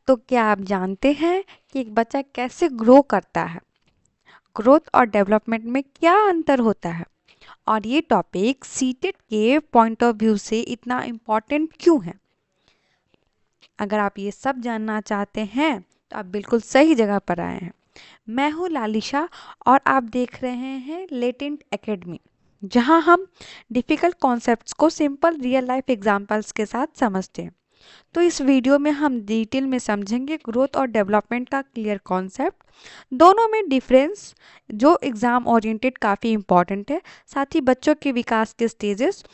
तो क्या आप जानते हैं कि एक बच्चा कैसे ग्रो करता है? ग्रोथ और डेवलपमेंट में क्या अंतर होता है? और ये टॉपिक सीटेट के पॉइंट ऑफ व्यू से इतना इम्पोर्टेंट क्यों है? अगर आप ये सब जानना चाहते हैं तो आप बिल्कुल सही जगह पर आए हैं। मैं हूँ लालिशा और आप देख रहे हैं लेटेंट एकेडमी, जहाँ हम डिफ़िकल्ट कॉन्सेप्ट्स को सिंपल रियल लाइफ एग्जांपल्स के साथ समझते हैं। तो इस वीडियो में हम डिटेल में समझेंगे ग्रोथ और डेवलपमेंट का क्लियर कॉन्सेप्ट, दोनों में डिफरेंस जो एग्ज़ाम ओरिएंटेड काफ़ी इम्पॉर्टेंट है, साथ ही बच्चों के विकास के स्टेजेस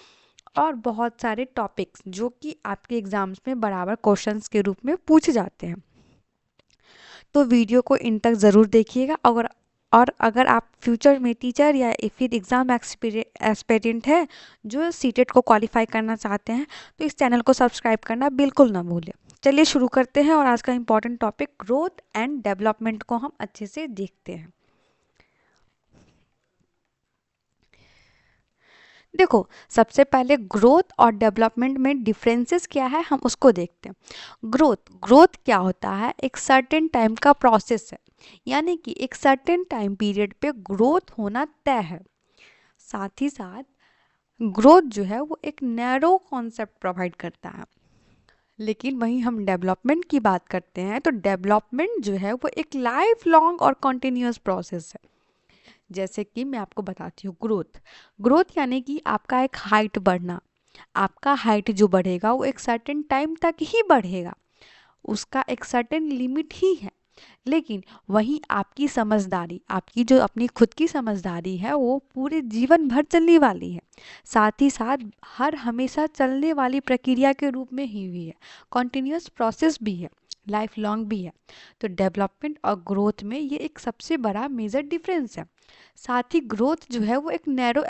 और बहुत सारे टॉपिक्स जो कि आपके एग्ज़ाम्स में बराबर क्वेश्चंस के रूप में पूछे जाते हैं। तो वीडियो को इन तक ज़रूर देखिएगा। और अगर आप फ्यूचर में टीचर या फिर एग्ज़ाम एस्पिरेंट है जो सीटेट को क्वालिफाई करना चाहते हैं, तो इस चैनल को सब्सक्राइब करना बिल्कुल ना भूलें। चलिए शुरू करते हैं और आज का important topic growth and development को हम अच्छे से देखते हैं। देखो, सबसे पहले ग्रोथ और डेवलपमेंट में डिफरेंसेस क्या है हम उसको देखते हैं। ग्रोथ ग्रोथ क्या होता है? एक सर्टेन टाइम का प्रोसेस है, यानी कि एक सर्टेन टाइम पीरियड पे ग्रोथ होना तय है। साथ ही साथ ग्रोथ जो है वो एक नैरो कॉन्सेप्ट प्रोवाइड करता है। लेकिन वहीं हम डेवलपमेंट की बात करते हैं तो डेवलपमेंट जो है वो एक लाइफ लॉन्ग और कंटिन्यूअस प्रोसेस है। जैसे कि मैं आपको बताती हूँ, ग्रोथ ग्रोथ यानी कि आपका एक हाइट बढ़ना। आपका हाइट जो बढ़ेगा वो एक सर्टेन टाइम तक ही बढ़ेगा, उसका एक सर्टेन लिमिट ही है। लेकिन वहीं आपकी समझदारी, आपकी जो अपनी खुद की समझदारी है वो पूरे जीवन भर चलने वाली है। साथ ही साथ हर हमेशा चलने वाली प्रक्रिया के रूप में ही हुई है, कॉन्टिन्यूस प्रोसेस भी है, लाइफ लॉन्ग भी है। तो डेवलपमेंट और ग्रोथ में ये एक सबसे बड़ा मेजर डिफरेंस है। साथ ही ग्रोथ जो है वो एक नैरो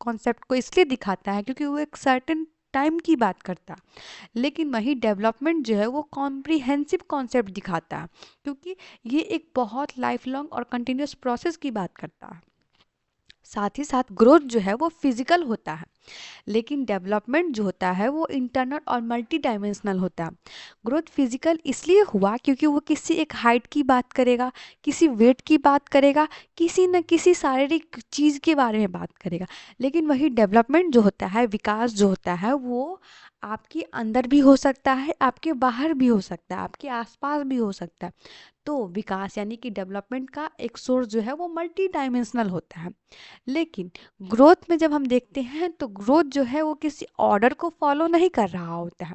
कॉन्सेप्ट को इसलिए दिखाता है क्योंकि वो एक सर्टेन टाइम की बात करता है। लेकिन वही डेवलपमेंट जो है वो कॉम्प्रिहेंसिव कॉन्सेप्ट दिखाता है, क्योंकि ये एक बहुत लाइफ लॉन्ग और कंटिन्यूस प्रोसेस की बात करता है। साथ ही साथ ग्रोथ जो है वो फिजिकल होता है, लेकिन डेवलपमेंट जो होता है वो इंटरनल और मल्टी डायमेंशनल होता है। ग्रोथ फिजिकल इसलिए हुआ क्योंकि वो किसी एक हाइट की बात करेगा, किसी वेट की बात करेगा, किसी न किसी शारीरिक चीज़ के बारे में बात करेगा। लेकिन वही डेवलपमेंट जो होता है, विकास जो होता है, वो आपके अंदर भी हो सकता है, आपके बाहर भी हो सकता है, आपके आसपास भी हो सकता है। तो विकास यानी कि डेवलपमेंट का एक सोर्स जो है वो मल्टी डायमेंशनल होता है। लेकिन ग्रोथ में जब हम देखते हैं तो ग्रोथ जो है वो किसी ऑर्डर को फॉलो नहीं कर रहा होता है।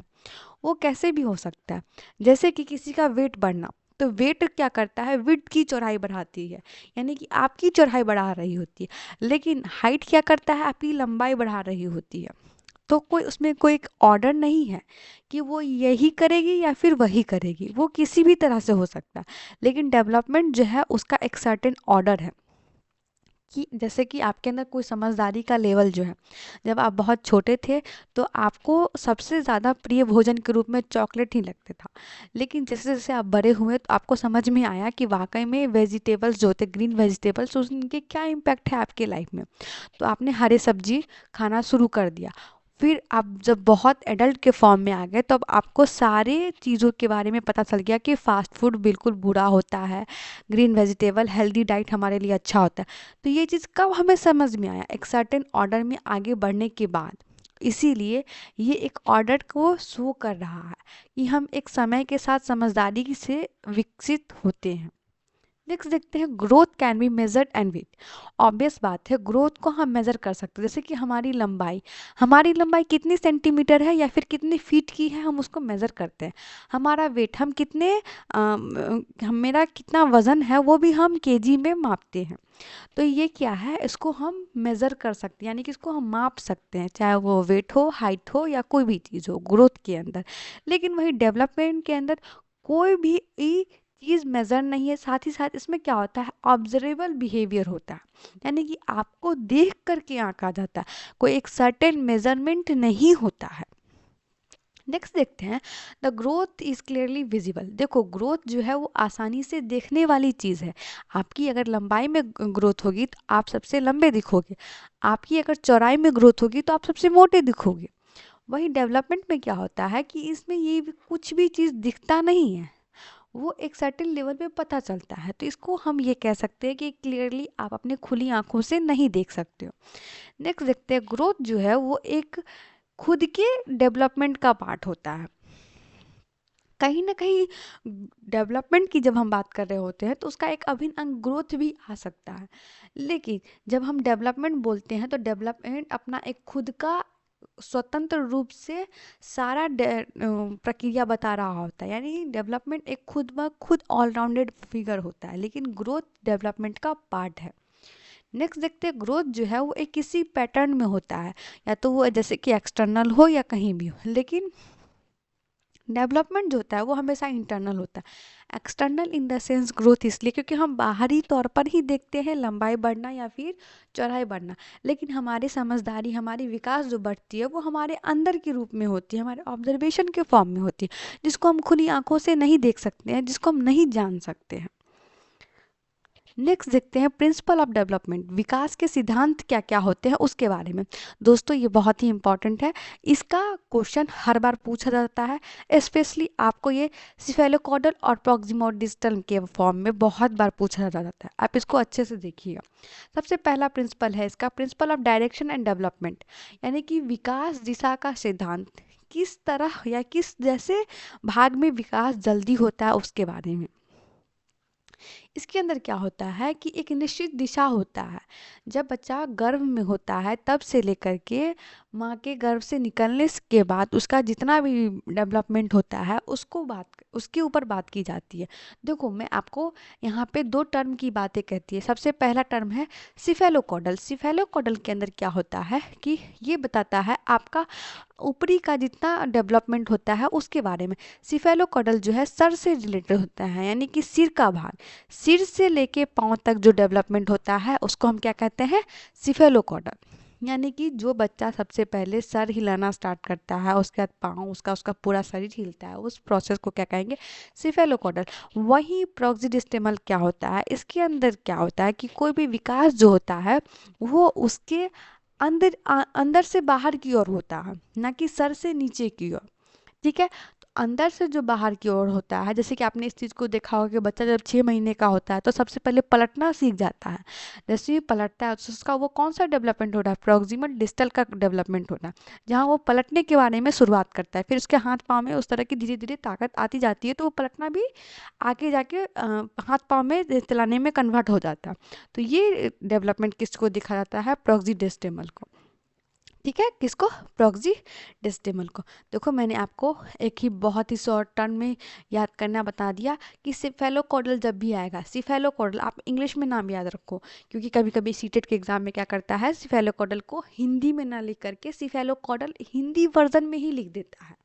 वो कैसे भी हो सकता है, जैसे कि किसी का वेट बढ़ना, तो वेट क्या करता है? विड्थ की चौड़ाई बढ़ाती है, यानी कि आपकी चौड़ाई बढ़ा रही होती है। लेकिन हाइट क्या करता है? आपकी लंबाई बढ़ा रही होती है। तो कोई उसमें कोई एक ऑर्डर नहीं है कि वो यही करेगी या फिर वही करेगी, वो किसी भी तरह से हो सकता है। लेकिन डेवलपमेंट जो है उसका एक सर्टेन ऑर्डर है, कि जैसे कि आपके अंदर कोई समझदारी का लेवल जो है, जब आप बहुत छोटे थे तो आपको सबसे ज़्यादा प्रिय भोजन के रूप में चॉकलेट ही लगता था। लेकिन जैसे जैसे आप बड़े हुए तो आपको समझ में आया कि वाकई में वेजिटेबल्स जो होते, ग्रीन वेजिटेबल्स, उनके क्या इम्पैक्ट है आपके लाइफ में। तो आपने हरे सब्जी खाना शुरू कर दिया। फिर आप जब बहुत एडल्ट के फॉर्म में आ गए तो अब आपको सारे चीज़ों के बारे में पता चल गया कि फ़ास्ट फूड बिल्कुल बुरा होता है, ग्रीन वेजिटेबल हेल्दी डाइट हमारे लिए अच्छा होता है। तो ये चीज़ कब हमें समझ में आया? एक सर्टेन ऑर्डर में आगे बढ़ने के बाद। इसीलिए ये एक ऑर्डर को शो कर रहा है कि हम एक समय के साथ समझदारी से विकसित होते हैं। नेक्स्ट देखते हैं, growth can be measured and weight. Obvious बात है, ग्रोथ को हम मेजर कर सकते हैं। जैसे कि हमारी लंबाई कितनी सेंटीमीटर है या फिर कितनी फीट की है, हम उसको मेजर करते हैं। हमारा वेट, हम कितने मेरा कितना वजन है वो भी हम केजी में मापते हैं। तो ये क्या है, इसको हम मेजर कर सकते हैं, यानी कि इसको हम माप सकते हैं, चाहे वो वेट हो, हाइट हो या कोई भी चीज़ हो ग्रोथ के अंदर। लेकिन वही डेवलपमेंट के अंदर कोई भी चीज़ मेजर नहीं है। साथ ही साथ इसमें क्या होता है, ऑब्जर्वेबल बिहेवियर होता है, यानी कि आपको देख करके आंका जाता है, कोई एक सर्टेन मेजरमेंट नहीं होता है। नेक्स्ट देखते हैं, the growth is clearly visible. देखो, ग्रोथ जो है वो आसानी से देखने वाली चीज़ है। आपकी अगर लंबाई में ग्रोथ होगी तो आप सबसे लंबे दिखोगे, आपकी अगर चौड़ाई में ग्रोथ होगी तो आप सबसे मोटे दिखोगे। वही डेवलपमेंट में क्या होता है कि इसमें ये कुछ भी चीज़ दिखता नहीं है, वो एक सर्टेन लेवल पे पता चलता है। तो इसको हम ये कह सकते हैं कि क्लियरली आप अपने खुली आंखों से नहीं देख सकते हो। नेक्स्ट देखते हैं, ग्रोथ जो है वो एक खुद के डेवलपमेंट का पार्ट होता है। कहीं ना कहीं डेवलपमेंट की जब हम बात कर रहे होते हैं तो उसका एक अभिन्न अंग ग्रोथ भी आ सकता है। लेकिन जब हम डेवलपमेंट बोलते हैं तो डेवलपमेंट अपना एक खुद का स्वतंत्र रूप से सारा प्रक्रिया बता रहा होता है। यानी डेवलपमेंट एक खुद ब खुद ऑलराउंडेड फिगर होता है, लेकिन ग्रोथ डेवलपमेंट का पार्ट है। नेक्स्ट देखते हैं, ग्रोथ जो है वो एक किसी पैटर्न में होता है, या तो वो जैसे कि एक्सटर्नल हो या कहीं भी हो। लेकिन डेवलपमेंट जो होता है वो हमेशा इंटरनल होता है। External in the sense growth इसलिए क्योंकि हम बाहरी तौर पर ही देखते हैं लंबाई बढ़ना या फिर चौड़ाई बढ़ना, लेकिन हमारी समझदारी, हमारी विकास जो बढ़ती है वो हमारे अंदर के रूप में होती है, हमारे ऑब्जर्वेशन के फॉर्म में होती है, जिसको हम खुली आंखों से नहीं देख सकते हैं, जिसको हम नहीं जान सकते हैं। नेक्स्ट देखते हैं प्रिंसिपल ऑफ डेवलपमेंट, विकास के सिद्धांत क्या क्या होते हैं उसके बारे में। दोस्तों ये बहुत ही इंपॉर्टेंट है, इसका क्वेश्चन हर बार पूछा जाता है, स्पेशली आपको ये सिफेलोकॉडल और प्रॉक्सिमल डिस्टल के फॉर्म में बहुत बार पूछा जाता है। आप इसको अच्छे से देखिएगा। सबसे पहला प्रिंसिपल है इसका, principle of direction and development, यानी कि विकास दिशा का सिद्धांत, किस तरह या किस जैसे भाग में विकास जल्दी होता है उसके बारे में। इसके अंदर क्या होता है कि एक निश्चित दिशा होता है। जब बच्चा गर्भ में होता है तब से लेकर के माँ के गर्भ से निकलने के बाद उसका जितना भी डेवलपमेंट होता है उसके ऊपर बात की जाती है। देखो मैं आपको यहाँ पे दो टर्म की बातें कहती है। सबसे पहला टर्म है सिफेलोकॉडल। सिफेलोकॉडल के अंदर क्या होता है कि ये बताता है आपका ऊपरी का जितना डेवलपमेंट होता है उसके बारे में। सिफेलोकॉडल जो है सर से रिलेटेड होता है, यानी कि सिर का भाग, सिर से लेके पाँव तक जो डेवलपमेंट होता है उसको हम क्या कहते हैं, सिफेलोकॉडल। यानी कि जो बच्चा सबसे पहले सर हिलाना स्टार्ट करता है, उसके बाद पाँव, उसका उसका पूरा शरीर हिलता है, उस प्रोसेस को क्या कहेंगे, सिफेलोकॉडल। वहीं प्रोक्सीडिस्टेमल क्या होता है, इसके अंदर क्या होता है कि कोई भी विकास जो होता है वो उसके अंदर से बाहर की ओर होता है, ना कि सर से नीचे की ओर। ठीक है, तो अंदर से जो बाहर की ओर होता है, जैसे कि आपने इस चीज़ को देखा होगा कि बच्चा जब 6 महीने का होता है तो सबसे पहले पलटना सीख जाता है। जैसे ही पलटता है तो उसका वो कौन सा डेवलपमेंट हो रहा है, प्रॉक्सिमल डिस्टल का डेवलपमेंट हो रहा है, जहाँ वो पलटने के बारे में शुरुआत करता है। फिर उसके हाथ पाँव में उस तरह की धीरे धीरे ताकत आती जाती है, तो वो पलटना भी आगे जाके हाथ पाँव में चलाने में कन्वर्ट हो जाता है। तो ये डेवलपमेंट किसको दिखा जाता है, प्रॉक्सीडेस्टेमल को। ठीक है, किसको, प्रॉक्सीडेस्टेमल को। देखो मैंने आपको एक ही बहुत ही शॉर्ट टर्म में याद करना बता दिया कि सिफेलोकॉडल जब भी आएगा, सिफेलोकॉडल आप इंग्लिश में नाम याद रखो, क्योंकि कभी कभी सीटेट के एग्जाम में क्या करता है, सिफेलोकॉडल को हिंदी में ना लिख करके सिफेलोकॉडल हिंदी वर्जन में ही लिख देता है,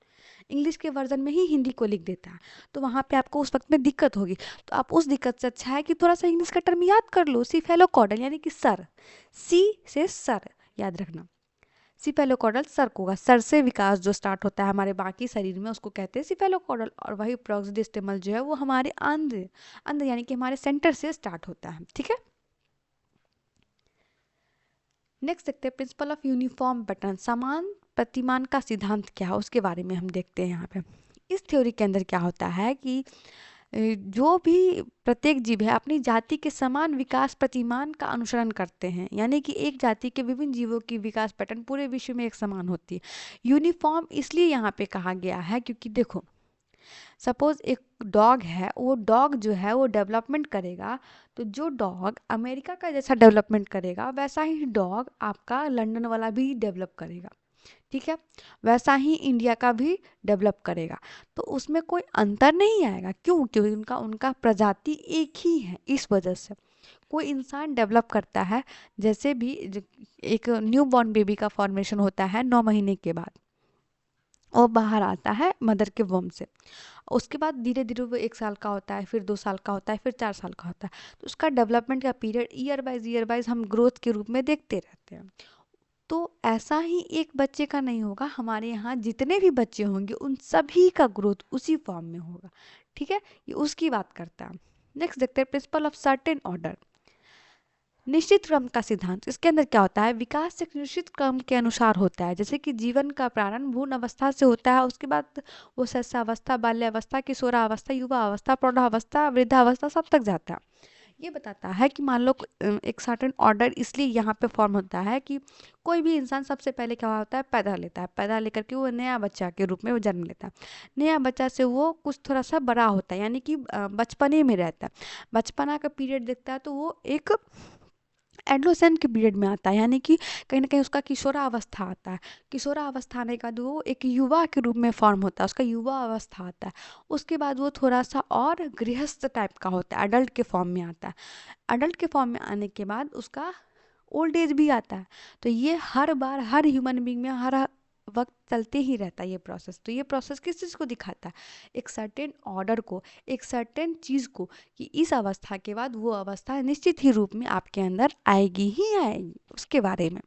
इंग्लिश के वर्जन में ही हिंदी को लिख देता है। तो वहाँ पे आपको उस वक्त में दिक्कत होगी। तो आप उस दिक्कत से अच्छा है कि थोड़ा सा इंग्लिश का टर्म याद कर लो, सिफेलोकॉडल यानी कि सर, सी से सर याद रखना। सिफेलोकॉडल सर को होगा, सर से विकास जो स्टार्ट होता है हमारे बाकी शरीर में उसको कहते हैं सिफेलोकॉडल। और वही प्रॉक्सीडेस्टेमल जो है वो हमारे अंदर अंदर यानी कि हमारे सेंटर से स्टार्ट होता है। ठीक है, नेक्स्ट देखते हैं प्रिंसिपल ऑफ यूनिफॉर्म पैटर्न, समान प्रतिमान का सिद्धांत क्या है उसके बारे में हम देखते हैं यहाँ पे। इस थ्योरी के अंदर क्या होता है कि जो भी प्रत्येक जीव है अपनी जाति के समान विकास प्रतिमान का अनुसरण करते हैं, यानी कि एक जाति के विभिन्न जीवों की विकास पैटर्न पूरे विश्व में एक समान होती है। यूनिफॉर्म इसलिए यहाँ पे कहा गया है क्योंकि देखो सपोज एक डॉग है, वो डॉग जो है वो डेवलपमेंट करेगा, तो जो डॉग अमेरिका का जैसा डेवलपमेंट करेगा वैसा ही डॉग आपका लंदन वाला भी डेवलप करेगा। ठीक है, वैसा ही इंडिया का भी डेवलप करेगा। तो उसमें कोई अंतर नहीं आएगा, क्यों, क्योंकि उनका उनका प्रजाति एक ही है। इस वजह से कोई इंसान डेवलप करता है, जैसे भी एक न्यू बॉर्न बेबी का फॉर्मेशन होता है 9 महीने के बाद, वो बाहर आता है मदर के वोम से, उसके बाद धीरे धीरे वो 1 साल का होता है, फिर 2 साल का होता है, फिर 4 साल का होता है। तो उसका डेवलपमेंट का पीरियड ईयर वाइज हम ग्रोथ के रूप में देखते रहते हैं। तो ऐसा ही एक बच्चे का नहीं होगा, हमारे यहाँ जितने भी बच्चे होंगे उन सभी का ग्रोथ उसी फॉर्म में होगा। ठीक है, ये उसकी बात करता है। नेक्स्ट देखते हैं प्रिंसिपल ऑफ सर्टेन ऑर्डर। निश्चित क्रम का सिद्धांत, इसके अंदर क्या होता है, विकास एक निश्चित क्रम के अनुसार होता है। जैसे कि जीवन का प्रारंभ भ्रूण अवस्था से होता है, उसके बाद वो शैशवावस्था, बाल्यावस्था, किशोरावस्था, युवावस्था, प्रौढ़ावस्था, वृद्धावस्था सब तक जाता है। ये बताता है कि मान लो एक सर्टेन ऑर्डर इसलिए यहाँ पे फॉर्म होता है कि कोई भी इंसान सबसे पहले क्या होता है, पैदा लेता है, पैदा लेकर के वो नया बच्चा के रूप में वो जन्म लेता है। नया बच्चा से वो कुछ थोड़ा सा बड़ा होता है, यानी कि बचपने में रहता है, बचपना का पीरियड देखता है, तो वो एक एडोलेसेंट के पीरियड में आता है, यानी कि कहीं ना कहीं उसका किशोरावस्था आता है। किशोरावस्था आने के बाद वो एक युवा के रूप में फॉर्म होता है, उसका युवा अवस्था आता है। उसके बाद वो थोड़ा सा और गृहस्थ टाइप का होता है, अडल्ट के फॉर्म में आता है। अडल्ट के फॉर्म में आने के बाद उसका ओल्ड एज भी आता है। तो ये हर बार हर ह्यूमन बींग में हर वक्त चलते ही रहता है ये प्रोसेस। तो ये प्रोसेस किस चीज़ को दिखाता है, एक सर्टेन ऑर्डर को, एक सर्टेन चीज़ को, कि इस अवस्था के बाद वो अवस्था निश्चित ही रूप में आपके अंदर आएगी ही आएगी, उसके बारे में।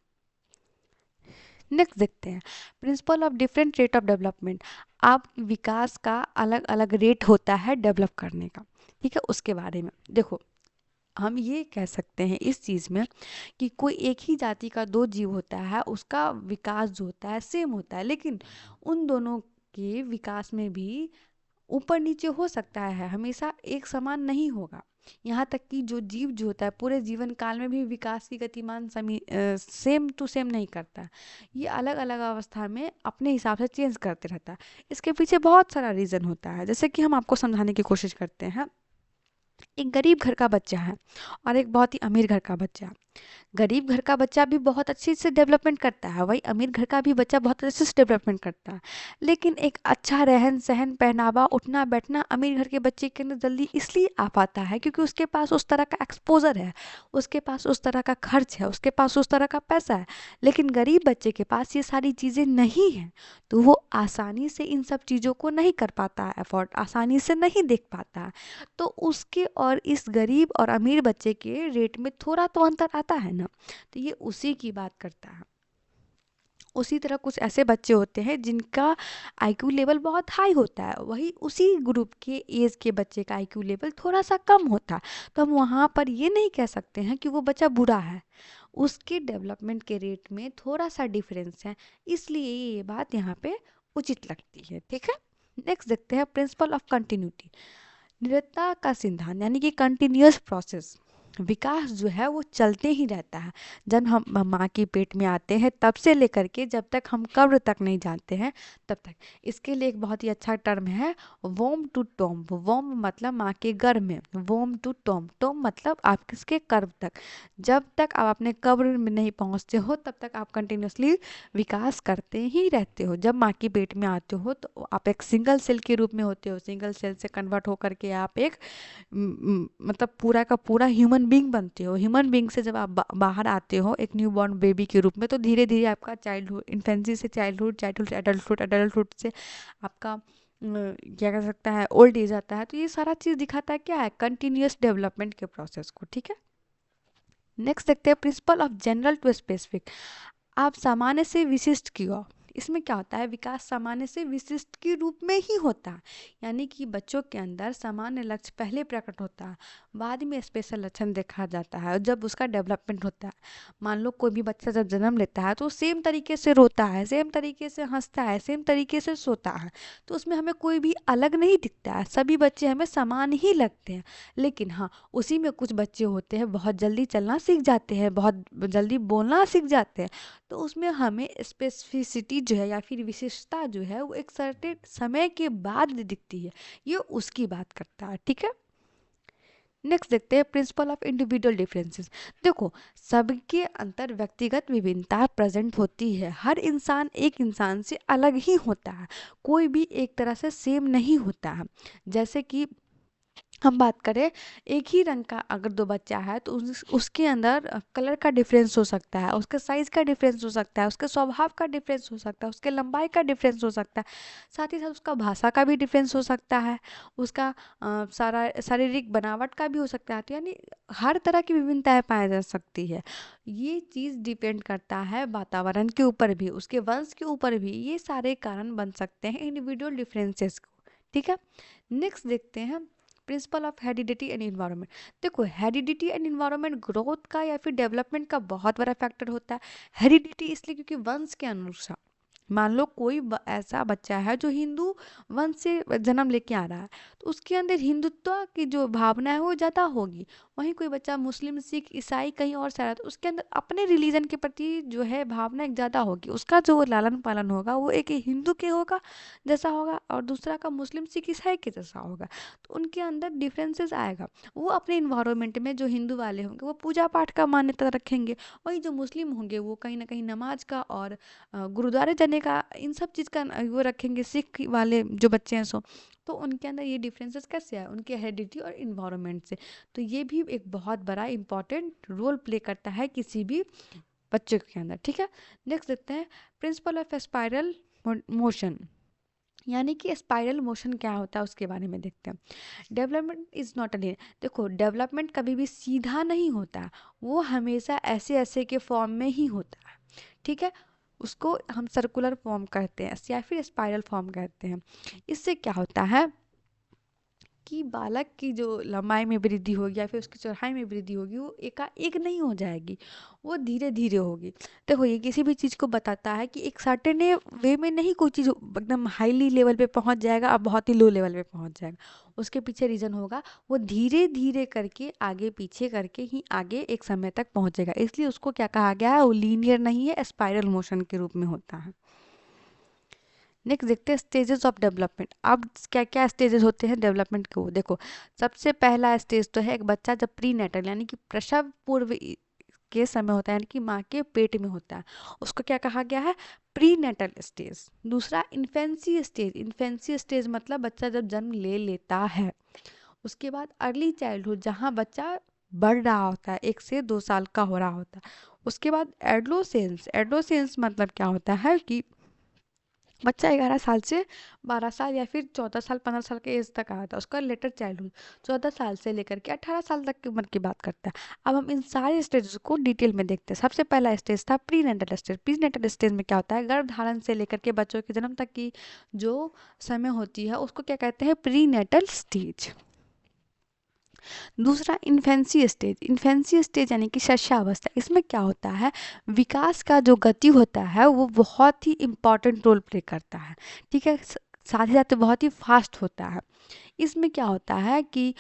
नेक्स्ट देखते हैं, principle of different rate of development. आप विकास का अलग अलग रेट होता है डेवलप करने का, ठीक है, उसके बारे में देखो। हम ये कह सकते हैं इस चीज़ में कि कोई एक ही जाति का दो जीव होता है, उसका विकास जो होता है सेम होता है, लेकिन उन दोनों के विकास में भी ऊपर नीचे हो सकता है, हमेशा एक समान नहीं होगा। यहाँ तक कि जो जीव जो होता है पूरे जीवन काल में भी विकास की गतिमान सेम टू सेम नहीं करता। ये अलग अलग अवस्था में अपने हिसाब से चेंज करते रहता है। इसके पीछे बहुत सारा रीज़न होता है, जैसे कि हम आपको समझाने की कोशिश करते हैं। एक गरीब घर का बच्चा है और एक बहुत ही अमीर घर का बच्चा। गरीब घर का बच्चा भी बहुत अच्छे से डेवलपमेंट करता है, वही अमीर घर का भी बच्चा बहुत अच्छे से डेवलपमेंट करता है। लेकिन एक अच्छा रहन सहन, पहनावा, उठना बैठना अमीर घर के बच्चे के अंदर जल्दी इसलिए आ पाता है क्योंकि उसके पास उस तरह का एक्सपोजर है, उसके पास उस तरह का खर्च है, उसके पास उस तरह का पैसा है। लेकिन गरीब बच्चे के पास ये सारी चीज़ें नहीं हैं, तो वो आसानी से इन सब चीज़ों को नहीं कर पाता है, अफोर्ड आसानी से नहीं देख पाता है। तो उसके और इस गरीब और अमीर बच्चे के रेट में थोड़ा तो अंतर आता है ना। तो ये उसी की बात करता है। उसी तरह कुछ ऐसे बच्चे होते हैं जिनका आईक्यू लेवल बहुत हाई होता है, वही उसी ग्रुप के एज के बच्चे का आईक्यू लेवल थोड़ा सा कम होता है। तो हम वहाँ पर ये नहीं कह सकते हैं कि वो बच्चा बुरा है, उसके डेवलपमेंट के रेट में थोड़ा सा डिफरेंस है, इसलिए ये बात यहाँ पे उचित लगती है, ठीक है। नेक्स्ट देखते हैं प्रिंसिपल ऑफ कंटिन्यूटी, निरंतरता का सिद्धांत, यानी कि कंटिन्यूअस प्रोसेस। विकास जो है वो चलते ही रहता है, जब हम माँ के पेट में आते हैं तब से लेकर के जब तक हम कब्र तक नहीं जाते हैं तब तक। इसके लिए एक बहुत ही अच्छा टर्म है, वोम टू टोम। वोम मतलब माँ के गर्भ में, वोम टू टोम, टोम मतलब आप किसके कर्म तक। जब तक आप अपने कब्र में नहीं पहुँचते हो तब तक आप कंटिन्यूसली विकास करते ही रहते हो। जब माँ के पेट में आते हो तो आप एक सिंगल सेल के रूप में होते हो, सिंगल सेल से कन्वर्ट होकर के आप एक मतलब पूरा का पूरा ह्यूमन बींग बनते हो। ह्यूमन बींग से जब आप बाहर आते हो एक न्यू बॉर्न बेबी के रूप में, तो धीरे धीरे आपका चाइल्डहुड, इन्फेंसी से चाइल्डहुड, चाइल्डहुड से एडल्टहुड, एडल्टहुड से आपका क्या कर सकता है ओल्ड एज आता है। तो ये सारा चीज़ दिखाता है क्या है, कंटिन्यूअस डेवलपमेंट के प्रोसेस को, ठीक है। नेक्स्ट देखते हैं principle of general to specific. आप सामान्य से विशिष्ट की ओर, इसमें क्या होता है, विकास सामान्य से विशिष्ट के रूप में ही होता है, यानी कि बच्चों के अंदर सामान्य लक्ष्य पहले प्रकट होता है, बाद में स्पेशल लक्षण देखा जाता है और जब उसका डेवलपमेंट होता है। मान लो कोई भी बच्चा जब जन्म लेता है तो सेम तरीके से रोता है, सेम तरीके से हंसता है, सेम तरीके से सोता है, तो उसमें हमें कोई भी अलग नहीं दिखता है, सभी बच्चे हमें समान ही लगते हैं। लेकिन हाँ, उसी में कुछ बच्चे होते हैं बहुत जल्दी चलना सीख जाते हैं, बहुत जल्दी बोलना सीख जाते हैं, तो उसमें हमें स्पेसिफिसिटी जो है या फिर विशेषता जो है वो एक सर्टेन समय के बाद दिखती है, ये उसकी बात करता है, ठीक है। नेक्स्ट देखते हैं प्रिंसिपल ऑफ इंडिविजुअल डिफरेंसेस। देखो, सबके अंतर व्यक्तिगत विभिन्नता प्रेजेंट होती है, हर इंसान एक इंसान से अलग ही होता है, कोई भी एक तरह से सेम नहीं होता है। जैसे कि हम बात करें, एक ही रंग का अगर दो बच्चा है तो उसके अंदर कलर का डिफरेंस हो सकता है, उसके साइज का डिफरेंस हो सकता है, उसके स्वभाव का डिफरेंस हो सकता है, उसके लंबाई का डिफरेंस हो सकता है, साथ ही साथ उसका भाषा का भी डिफरेंस हो सकता है, उसका सारा शारीरिक बनावट का भी हो सकता है। तो यानी हर तरह की विभिन्नताएं पाई जा सकती है। ये चीज़ डिपेंड करता है वातावरण के ऊपर भी, उसके वंश के ऊपर भी, ये सारे कारण बन सकते हैं इंडिविजुअल डिफरेंसेस को, ठीक है। नेक्स्ट देखते हैं principle of heredity and environment. देखो, हेरिडिटी एंड इन्वायरमेंट ग्रोथ का या फिर डेवलपमेंट का बहुत बड़ा फैक्टर होता है। हेरिडिटी इसलिए क्योंकि वंश के अनुसार, मान लो कोई ऐसा बच्चा है जो हिंदू वंश से जन्म लेके आ रहा है, तो उसके अंदर हिंदुत्व की जो भावना है वो ज़्यादा होगी। वहीं कोई बच्चा मुस्लिम, सिख, ईसाई कहीं और से आ रहा है, तो उसके अंदर अपने रिलीजन के प्रति जो है भावना एक ज़्यादा होगी। उसका जो लालन पालन होगा वो एक हिंदू के होगा जैसा होगा, और दूसरा का मुस्लिम, सिख, ईसाई के जैसा होगा। तो उनके अंदर डिफरेंसेस आएगा। वो अपने इन्वायरमेंट में जो हिंदू वाले होंगे वो पूजा पाठ का मान्यता रखेंगे, वहीं जो मुस्लिम होंगे वो कहीं ना कहीं नमाज का और गुरुद्वारे जाने का, इन सब चीज़ का वो रखेंगे। सिख वाले जो बच्चे हैं तो उनके अंदर ये डिफरेंसेस कैसे आए, उनके हेरिडिटी और इन्वायरमेंट से। तो ये भी एक बहुत बड़ा इंपॉर्टेंट रोल प्ले करता है किसी भी बच्चे के अंदर। ठीक है, नेक्स्ट देखते हैं प्रिंसिपल ऑफ स्पाइरल मोशन, यानी कि स्पाइरल मोशन क्या होता है उसके बारे में देखते हैं। Development is not a linear. देखो, डेवलपमेंट कभी भी सीधा नहीं होता, वो हमेशा ऐसे ऐसे के फॉर्म में ही होता है। ठीक है, उसको हम सर्कुलर फॉर्म कहते हैं या फिर स्पाइरल फॉर्म कहते हैं। इससे क्या होता है कि बालक की जो लंबाई में वृद्धि होगी या फिर उसकी चौड़ाई में वृद्धि होगी वो एकाएक नहीं हो जाएगी, वो धीरे धीरे होगी। देखो, ये किसी भी चीज़ को बताता है कि एक सर्टेन वे में नहीं कोई चीज़ एकदम हाईली लेवल पे पहुंच जाएगा और बहुत ही लो लेवल पे पहुंच जाएगा। उसके पीछे रीज़न होगा, वो धीरे धीरे करके आगे पीछे करके ही आगे एक समय तक पहुंचेगा। इसलिए उसको क्या कहा गया है, वो लीनियर नहीं है, स्पाइरल मोशन के रूप में होता है। नेक्स्ट देखते हैं स्टेजेस ऑफ डेवलपमेंट। अब क्या क्या स्टेजेस होते हैं डेवलपमेंट के, वो देखो। सबसे पहला स्टेज तो है एक बच्चा जब प्री नेटल यानी कि प्रसव पूर्व के समय होता है, यानी कि माँ के पेट में होता है, उसको क्या कहा गया है, प्री नेटल स्टेज। दूसरा इन्फेंसी स्टेज। इन्फेंसी स्टेज मतलब बच्चा जब जन्म ले लेता है। उसके बाद अर्ली चाइल्डहुड, जहाँ बच्चा बढ़ रहा होता है, 1 से 2 साल का हो रहा होता है। उसके बाद एडोलेसेंस। एडोलेसेंस मतलब क्या होता है कि बच्चा 11 साल से 12 साल या फिर 14 साल 15 साल के एज तक आया था, उसका लेटर चाइल्डहुड 14 साल से लेकर के 18 साल तक की उम्र की बात करता है। अब हम इन सारे स्टेजेस को डिटेल में देखते हैं। सबसे पहला स्टेज था prenatal stage. Prenatal stage में क्या होता है, गर्भधारण से लेकर के बच्चों के जन्म तक की जो समय होती है उसको क्या कहते हैं, प्री नेटल स्टेज। दूसरा इन्फेंसी स्टेज। इन्फेंसी स्टेज यानी कि शिशुअवस्था। इसमें क्या होता है, विकास का जो गति होता है वो बहुत ही इम्पॉर्टेंट रोल प्ले करता है। ठीक है, साथ ही साथ बहुत ही फास्ट होता है। इसमें क्या होता है कि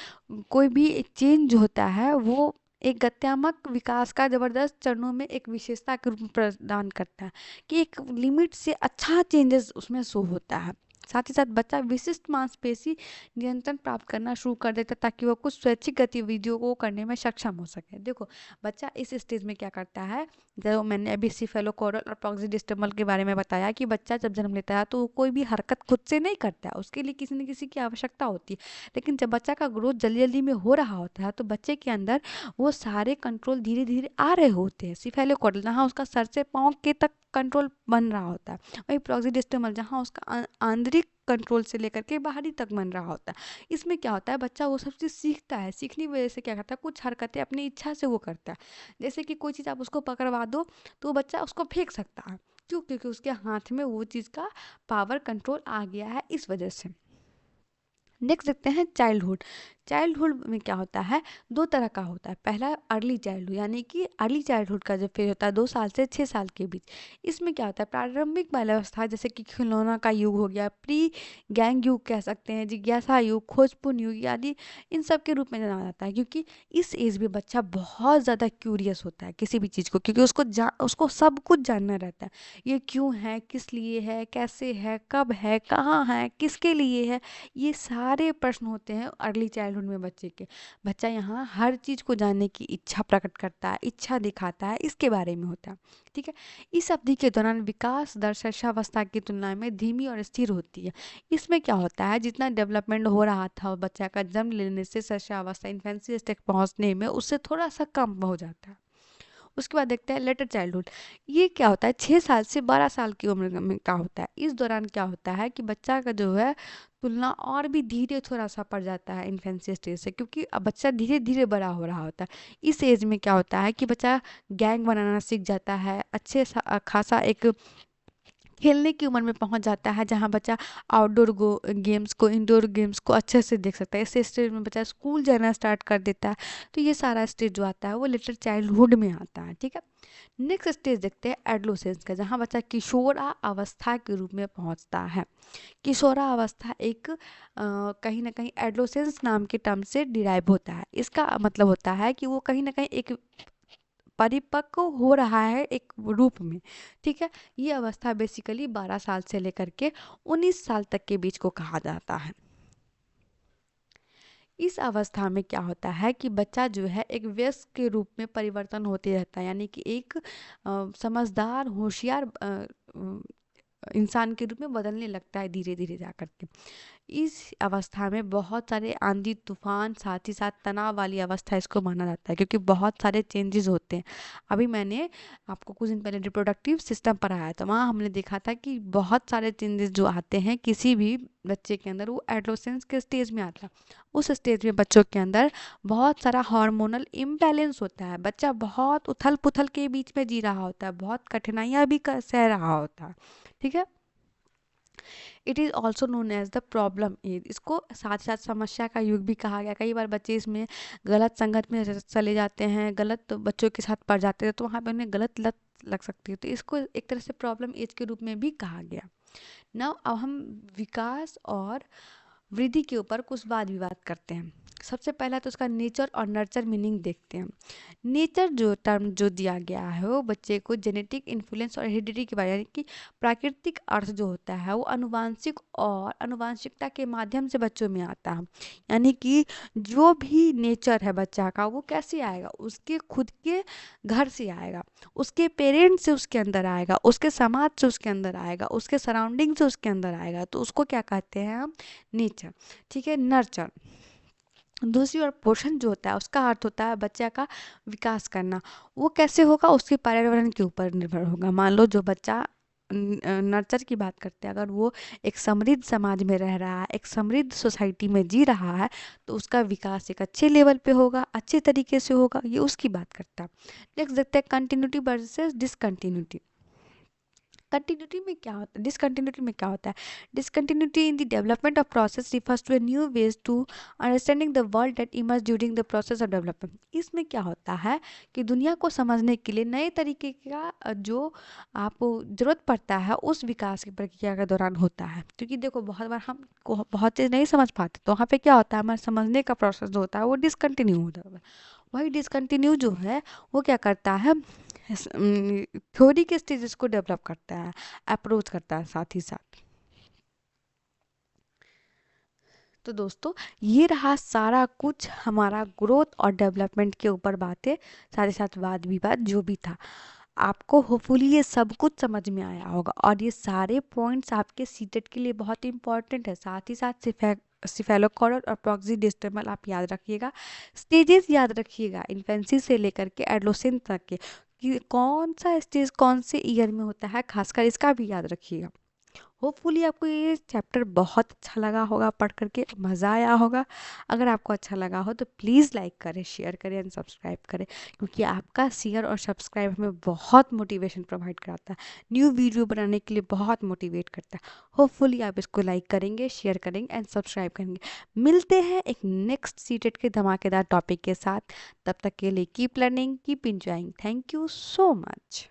कोई भी चेंज जो होता है वो एक गत्यात्मक विकास का जबरदस्त चरणों में एक विशेषता के रूप में प्रदान करता है, कि एक लिमिट से अच्छा चेंजेस उसमें शो होता है। साथ ही साथ बच्चा विशिष्ट मांसपेशी नियंत्रण प्राप्त करना शुरू कर देता है, ताकि वो कुछ स्वैच्छिक गतिविधियों को करने में सक्षम हो सके। देखो, बच्चा इस स्टेज में क्या करता है, जो मैंने अभी सिफेलोकोरल और प्रॉक्सिडिस्टमल के बारे में बताया कि बच्चा जब जन्म लेता है तो वो कोई भी हरकत खुद से नहीं करता है, उसके लिए किसी न किसी की आवश्यकता होती है। लेकिन जब बच्चा का ग्रोथ जल्दी जल्दी में हो रहा होता है तो बच्चे के अंदर वो सारे कंट्रोल धीरे धीरे आ रहे होते हैं। सिफेलोकोरल जहाँ उसका सर से पाँव के तक कंट्रोल बन रहा होता है, वही प्रॉक्सिडिस्टमल जहाँ उसका आंतरिक कंट्रोल से लेकर के बाहरी तक बन रहा होता है। इसमें क्या होता है, बच्चा वो सब चीज़ सीखता है, सीखने की वजह से क्या करता है, कुछ हरकतें अपनी इच्छा से वो करता है। जैसे कि कोई चीज़ आप उसको पकड़वा दो तो वो बच्चा उसको फेंक सकता है। क्यों? क्योंकि उसके हाथ में वो चीज़ का पावर कंट्रोल आ गया है, इस वजह से। नेक्स्ट देखते हैं चाइल्डहुड। चाइल्डहुड में क्या होता है, दो तरह का होता है। पहला अर्ली चाइल्डहुड, यानी कि अर्ली चाइल्डहुड का जो फेज होता है 2 साल से 6 साल के बीच। इसमें क्या होता है, प्रारंभिक बाल्यावस्था, जैसे कि खिलौना का युग हो गया, प्री गैंग युग कह सकते हैं, जिज्ञासा युग, खोजपूर्ण युग आदि, इन सब के रूप में जाना जाता है। क्योंकि इस एज में बच्चा बहुत ज़्यादा क्यूरियस होता है किसी भी चीज़ को, क्योंकि उसको सब कुछ जानना रहता है। ये क्यों है, किस लिए है, कैसे है, कब है, कहाँ है, किसके लिए है, ये सारे प्रश्न होते हैं अर्ली चाइल्डहुड में बच्चे के। बच्चा यहाँ हर चीज़ को जानने की इच्छा प्रकट करता है, इच्छा दिखाता है, इसके बारे में होता है। ठीक है, इस अवधि के दौरान विकास दर शिशुअवस्था की तुलना में धीमी और स्थिर होती है। इसमें क्या होता है, जितना डेवलपमेंट हो रहा था बच्चा का जन्म लेने से शिशुअवस्था इन्फेंसी स्टेज पहुँचने में, उससे थोड़ा सा कम हो जाता है। उसके बाद देखते हैं लेटर चाइल्डहुड। ये क्या होता है, 6 साल से 12 साल की उम्र में का होता है। इस दौरान क्या होता है कि बच्चा का जो है तुलना और भी धीरे थोड़ा सा पड़ जाता है इन्फेंसी स्टेज से, क्योंकि अब बच्चा धीरे धीरे बड़ा हो रहा होता है। इस एज में क्या होता है कि बच्चा गैंग बनाना सीख जाता है, अच्छे खासा एक खेलने की उम्र में पहुंच जाता है जहां बच्चा आउटडोर गेम्स को, इंडोर गेम्स को अच्छे से देख सकता है। इस स्टेज में बच्चा स्कूल जाना स्टार्ट कर देता है। तो ये सारा स्टेज जो आता है वो लिटिल चाइल्डहुड में आता है, ठीक है। नेक्स्ट स्टेज देखते हैं एडोलेसेंस का, जहाँ बच्चा किशोरा अवस्था के रूप में पहुंचता है। किशोरा अवस्था एक कहीं ना कहीं एडोलेसेंस नाम के टर्म से डिराइव होता है। इसका मतलब होता है कि वो कहीं ना कहीं एक परिपक्व हो रहा है एक रूप में, ठीक है। ये अवस्था बेसिकली 12 साल से लेकर के 19 साल तक के बीच को कहा जाता है। इस अवस्था में क्या होता है कि बच्चा जो है एक वयस्क के रूप में परिवर्तन होते रहता है, यानी कि एक समझदार होशियार इंसान के रूप में बदलने लगता है धीरे धीरे जा करके। इस अवस्था में बहुत सारे आंधी तूफान, साथ ही साथ तनाव वाली अवस्था इसको माना जाता है, क्योंकि बहुत सारे चेंजेस होते हैं। अभी मैंने आपको कुछ दिन पहले रिप्रोडक्टिव सिस्टम पढ़ाया था, वहाँ हमने देखा था कि बहुत सारे चेंजेस जो आते हैं किसी भी बच्चे के अंदर, वो एडोलेसेंस के स्टेज में आता है। उस स्टेज में बच्चों के अंदर बहुत सारा हार्मोनल इम्बैलेंस होता है। बच्चा बहुत उथल पुथल के बीच में जी रहा होता है, बहुत कठिनाइयाँ भी सह रहा होता है, ठीक है। It is also known as the problem age, इसको साथ साथ समस्या का युग भी कहा गया। कई बार बच्चे इसमें गलत संगत में चले जाते हैं, गलत बच्चों के साथ पड़ जाते हैं, तो वहाँ पे उन्हें गलत लत लग सकती है। तो इसको एक तरह से प्रॉब्लम एज के रूप में भी कहा गया। नाउ अब हम विकास और वृद्धि के ऊपर कुछ वाद विवाद करते हैं। सबसे पहला तो उसका नेचर और नर्चर मीनिंग देखते हैं। नेचर जो टर्म जो दिया गया है वो बच्चे को जेनेटिक इन्फ्लुएंस और हेरिडिटी के बारे, यानी कि प्राकृतिक अर्थ जो होता है वो अनुवांशिक और अनुवांशिकता के माध्यम से बच्चों में आता है। यानी कि जो भी नेचर है बच्चा का वो कैसे आएगा, उसके खुद के घर से आएगा, उसके पेरेंट्स से उसके अंदर आएगा, उसके समाज से उसके अंदर आएगा, उसके सराउंडिंग से उसके अंदर आएगा। तो उसको क्या कहते हैं हम, नेचर, ठीक है। नर्चर दूसरी ओर पोषण जो होता है उसका अर्थ होता है बच्चा का विकास करना। वो कैसे होगा, उसके पर्यावरण के ऊपर निर्भर होगा। मान लो जो बच्चा नर्चर की बात करते हैं, अगर वो एक समृद्ध समाज में रह रहा है, एक समृद्ध सोसाइटी में जी रहा है, तो उसका विकास एक अच्छे लेवल पे होगा, अच्छे तरीके से होगा, ये उसकी बात करता है। नेक्स्ट देखते हैं कंटिन्यूटी वर्सेस डिसकंटिन्यूटी। कंटिन्यूटी में क्या होता है, डिसकंटिन्यूटी में क्या होता है। Discontinuity in the development of process refers to a new ways to understanding the world that emerge during the process of development. इसमें क्या होता है कि दुनिया को समझने के लिए नए तरीके का जो आपको जरूरत पड़ता है उस विकास की प्रक्रिया के दौरान होता है। क्योंकि देखो बहुत बार हम को बहुत चीज़ नहीं समझ पाते, तो वहाँ पे क्या होता है, हमारे समझने का प्रोसेस जो होता है वो डिसकंटिन्यू होता है। वही डिसकंटिन्यू जो है वो क्या करता है, थ्योरी के स्टेजेस को डेवलप करता है, अप्रोच करता है साथ ही साथ। तो दोस्तों ये रहा सारा कुछ हमारा ग्रोथ और डेवलपमेंट के ऊपर बातें, साथ ही साथ वाद विवाद जो भी था। आपको होपफुली ये सब कुछ समझ में आया होगा, और ये सारे पॉइंट्स आपके सीटेट के लिए बहुत इंपॉर्टेंट है। साथ ही साथ सिफेलोकॉरल और प्रॉक्सीडेस्टेमल आप याद रखिएगा। स्टेजेस याद रखिएगा इन्फेंसी से लेकर के एडोलेसेंस तक के, कि कौन सा स्टेज कौन से ईयर में होता है, खासकर इसका भी याद रखिएगा। होपफुली आपको ये चैप्टर बहुत अच्छा लगा होगा, पढ़ करके मज़ा आया होगा। अगर आपको अच्छा लगा हो तो प्लीज़ लाइक करें, शेयर करें एंड सब्सक्राइब करें, क्योंकि आपका शेयर और सब्सक्राइब हमें बहुत मोटिवेशन प्रोवाइड कराता है, न्यू वीडियो बनाने के लिए बहुत मोटिवेट करता है। होपफुली आप इसको लाइक करेंगे, शेयर करेंगे एंड सब्सक्राइब करेंगे। मिलते हैं एक नेक्स्ट सीटेट के धमाकेदार टॉपिक के साथ। तब तक के लिए keep learning, keep enjoying. Thank you so much.